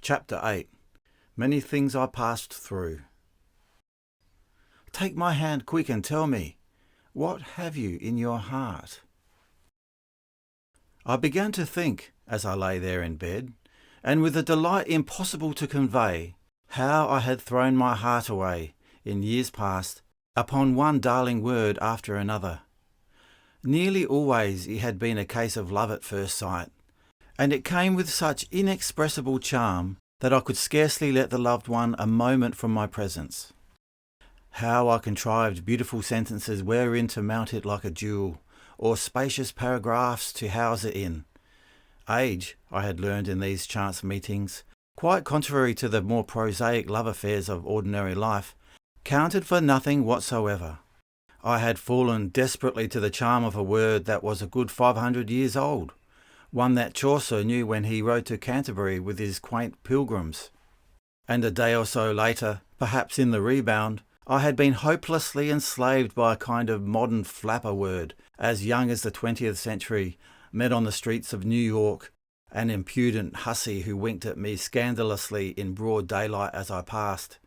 Chapter 8. Many things I passed through. Take my hand quick and tell me, what have you in your heart? I began to think, as I lay there in bed, and with a delight impossible to convey, how I had thrown my heart away, in years past, upon one darling word after another. Nearly always it had been a case of love at first sight, and it came with such inexpressible charm that I could scarcely let the loved one a moment from my presence. How I contrived beautiful sentences wherein to mount it like a jewel, or spacious paragraphs to house it in. Age, I had learned in these chance meetings, quite contrary to the more prosaic love affairs of ordinary life, counted for nothing whatsoever. I had fallen desperately to the charm of a word that was a good 500 years old, one that Chaucer knew when he rode to Canterbury with his quaint pilgrims. And a day or so later, perhaps in the rebound, I had been hopelessly enslaved by a kind of modern flapper word, as young as the 20th century, met on the streets of New York, an impudent hussy who winked at me scandalously in broad daylight as I passed.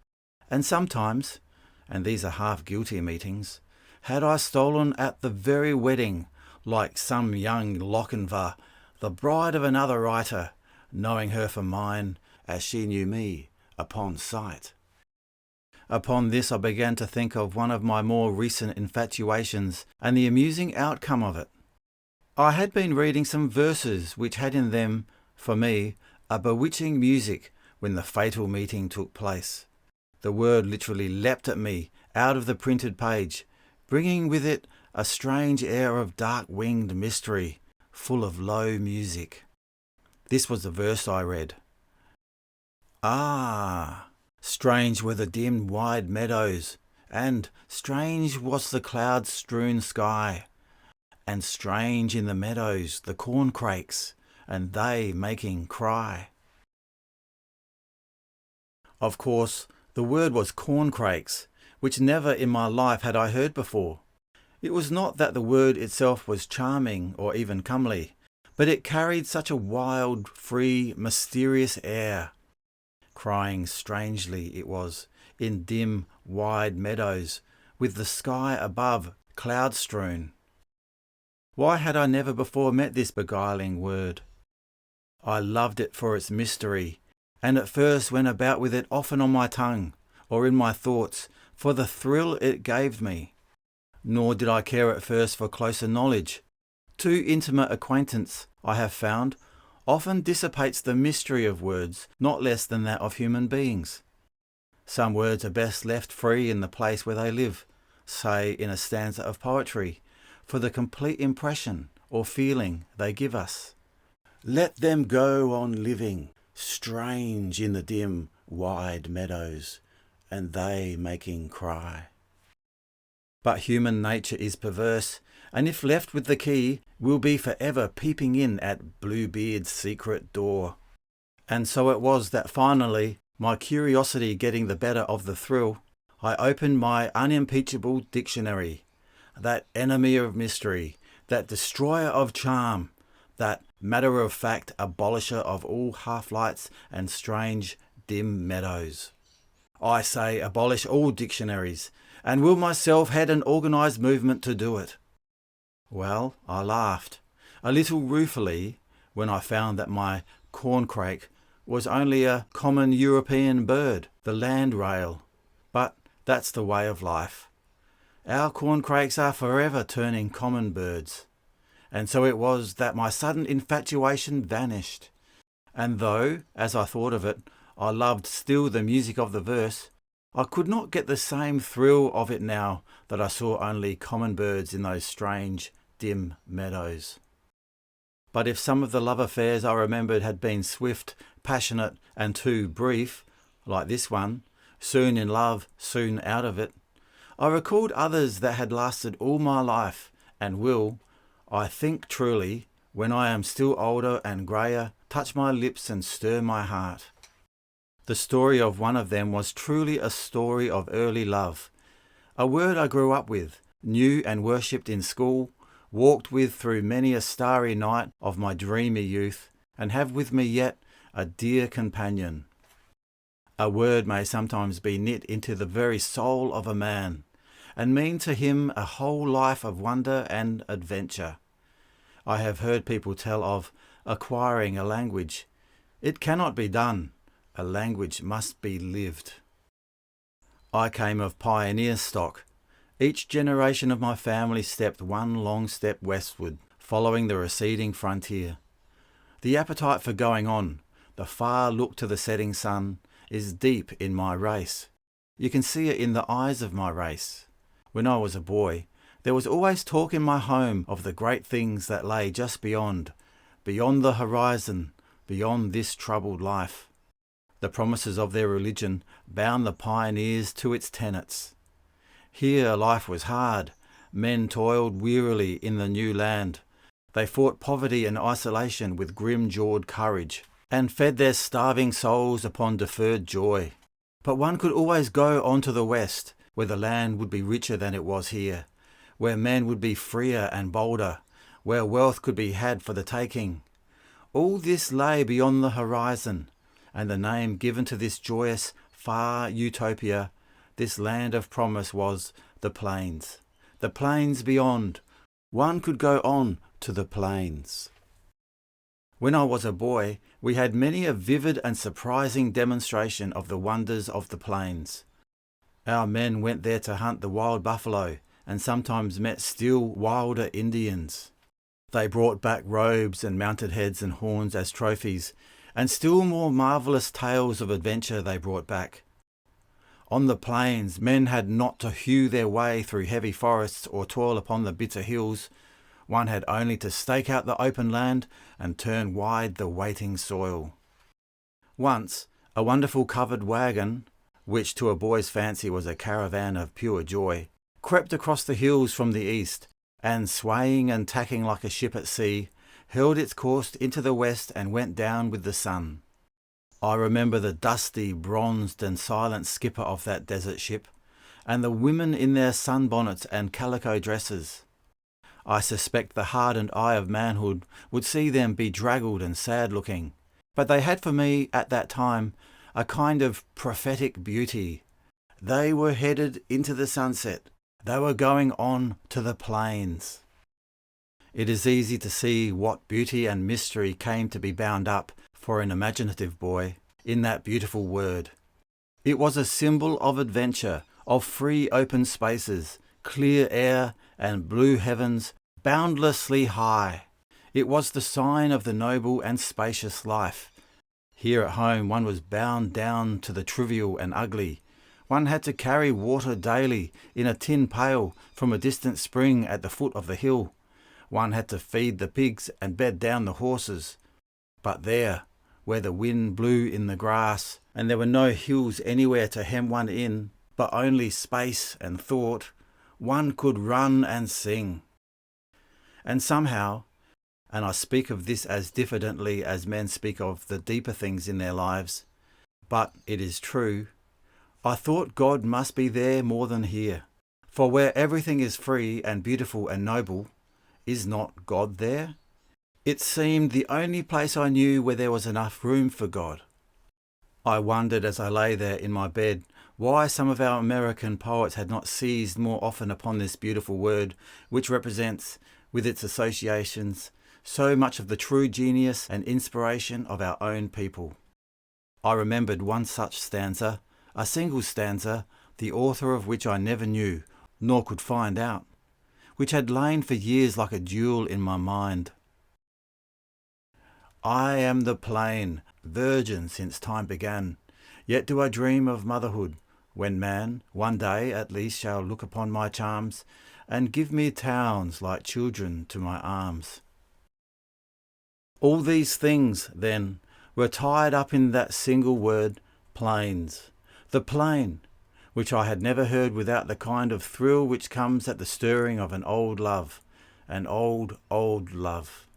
And sometimes, and these are half-guilty meetings, had I stolen at the very wedding, like some young Lochinvar, the bride of another writer, knowing her for mine, as she knew me, upon sight. Upon this I began to think of one of my more recent infatuations, and the amusing outcome of it. I had been reading some verses which had in them, for me, a bewitching music when the fatal meeting took place. The word literally leapt at me out of the printed page, bringing with it a strange air of dark-winged mystery, full of low music. This was the verse I read. Ah, strange were the dim wide meadows, and strange was the cloud-strewn sky, and strange in the meadows the corncrakes, and they making cry. Of course, the word was corncrakes, which never in my life had I heard before. It was not that the word itself was charming or even comely, but it carried such a wild, free, mysterious air. Crying strangely it was, in dim, wide meadows, with the sky above cloud-strewn. Why had I never before met this beguiling word? I loved it for its mystery, and at first went about with it often on my tongue, or in my thoughts, for the thrill it gave me. Nor did I care at first for closer knowledge. Too intimate acquaintance, I have found, often dissipates the mystery of words, not less than that of human beings. Some words are best left free in the place where they live, say in a stanza of poetry, for the complete impression or feeling they give us. Let them go on living, strange in the dim, wide meadows, and they making cry. But human nature is perverse, and if left with the key, will be forever peeping in at Bluebeard's secret door. And so it was that finally, my curiosity getting the better of the thrill, I opened my unimpeachable dictionary, that enemy of mystery, that destroyer of charm, that matter-of-fact abolisher of all half-lights and strange, dim meadows. I say abolish all dictionaries, and will myself head an organised movement to do it. Well, I laughed, a little ruefully, when I found that my corncrake was only a common European bird, the landrail. But that's the way of life. Our corncrakes are forever turning common birds. And so it was that my sudden infatuation vanished. And though, as I thought of it, I loved still the music of the verse, I could not get the same thrill of it now that I saw only common birds in those strange, dim meadows. But if some of the love affairs I remembered had been swift, passionate, and too brief, like this one, soon in love, soon out of it, I recalled others that had lasted all my life, and will, I think truly, when I am still older and greyer, touch my lips and stir my heart. The story of one of them was truly a story of early love, a word I grew up with, knew and worshipped in school, walked with through many a starry night of my dreamy youth, and have with me yet a dear companion. A word may sometimes be knit into the very soul of a man, and mean to him a whole life of wonder and adventure. I have heard people tell of acquiring a language. It cannot be done. A language must be lived. I came of pioneer stock. Each generation of my family stepped one long step westward, following the receding frontier. The appetite for going on, the far look to the setting sun, is deep in my race. You can see it in the eyes of my race. When I was a boy, there was always talk in my home of the great things that lay just beyond the horizon, beyond this troubled life. The promises of their religion bound the pioneers to its tenets. Here life was hard. Men toiled wearily in the new land. They fought poverty and isolation with grim-jawed courage, and fed their starving souls upon deferred joy. But one could always go on to the west, where the land would be richer than it was here, where men would be freer and bolder, where wealth could be had for the taking. All this lay beyond the horizon, and the name given to this joyous, far utopia, this land of promise, was the plains. The plains beyond. One could go on to the plains. When I was a boy, we had many a vivid and surprising demonstration of the wonders of the plains. Our men went there to hunt the wild buffalo, and sometimes met still wilder Indians. They brought back robes and mounted heads and horns as trophies, and still more marvellous tales of adventure they brought back. On the plains, men had not to hew their way through heavy forests or toil upon the bitter hills. One had only to stake out the open land and turn wide the waiting soil. Once, a wonderful covered wagon, which to a boy's fancy was a caravan of pure joy, crept across the hills from the east, and swaying and tacking like a ship at sea, held its course into the west and went down with the sun. I remember the dusty, bronzed and silent skipper of that desert ship, and the women in their sunbonnets and calico dresses. I suspect the hardened eye of manhood would see them bedraggled and sad-looking, but they had for me at that time a kind of prophetic beauty. They were headed into the sunset. They were going on to the plains. It is easy to see what beauty and mystery came to be bound up, for an imaginative boy, in that beautiful word. It was a symbol of adventure, of free open spaces, clear air and blue heavens, boundlessly high. It was the sign of the noble and spacious life. Here at home one was bound down to the trivial and ugly. One had to carry water daily in a tin pail from a distant spring at the foot of the hill. One had to feed the pigs and bed down the horses. But there, where the wind blew in the grass, and there were no hills anywhere to hem one in, but only space and thought, one could run and sing. And somehow, and I speak of this as diffidently as men speak of the deeper things in their lives, but it is true, I thought God must be there more than here. For where everything is free and beautiful and noble, is not God there? It seemed the only place I knew where there was enough room for God. I wondered as I lay there in my bed why some of our American poets had not seized more often upon this beautiful word, which represents, with its associations, so much of the true genius and inspiration of our own people. I remembered one such stanza, a single stanza, the author of which I never knew, nor could find out, which had lain for years like a jewel in my mind. I am the plain, virgin since time began, yet do I dream of motherhood, when man, one day at least, shall look upon my charms, and give me towns like children to my arms. All these things, then, were tied up in that single word, plains. The plain, which I had never heard without the kind of thrill which comes at the stirring of an old love, an old, old love.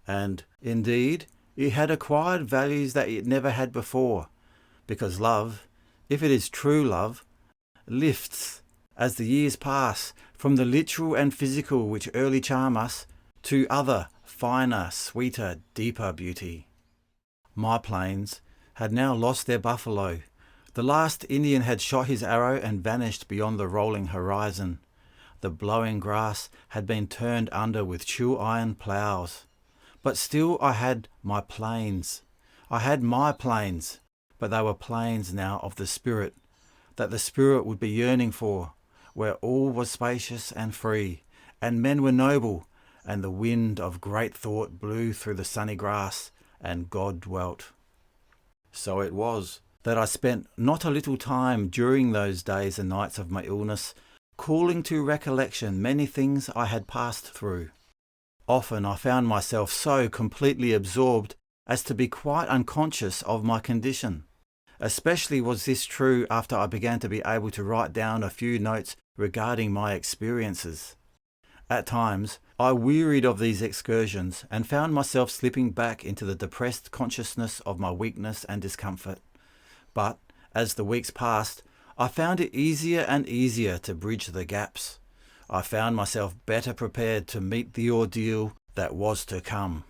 And, indeed, it had acquired values that it never had before, because love, if it is true love, lifts, as the years pass, from the literal and physical which early charm us, to other, finer, sweeter, deeper beauty. my plains, had now lost their buffalo. The last Indian had shot his arrow and vanished beyond the rolling horizon. The blowing grass had been turned under with chew-iron ploughs. But still I had my plains. I had my plains, but they were plains now of the spirit, that the spirit would be yearning for, where all was spacious and free, and men were noble, and the wind of great thought blew through the sunny grass, and God dwelt. So it was that I spent not a little time during those days and nights of my illness, calling to recollection many things I had passed through. Often I found myself so completely absorbed as to be quite unconscious of my condition. Especially was this true after I began to be able to write down a few notes regarding my experiences. At times, I wearied of these excursions and found myself slipping back into the depressed consciousness of my weakness and discomfort. But, as the weeks passed, I found it easier and easier to bridge the gaps. I found myself better prepared to meet the ordeal that was to come.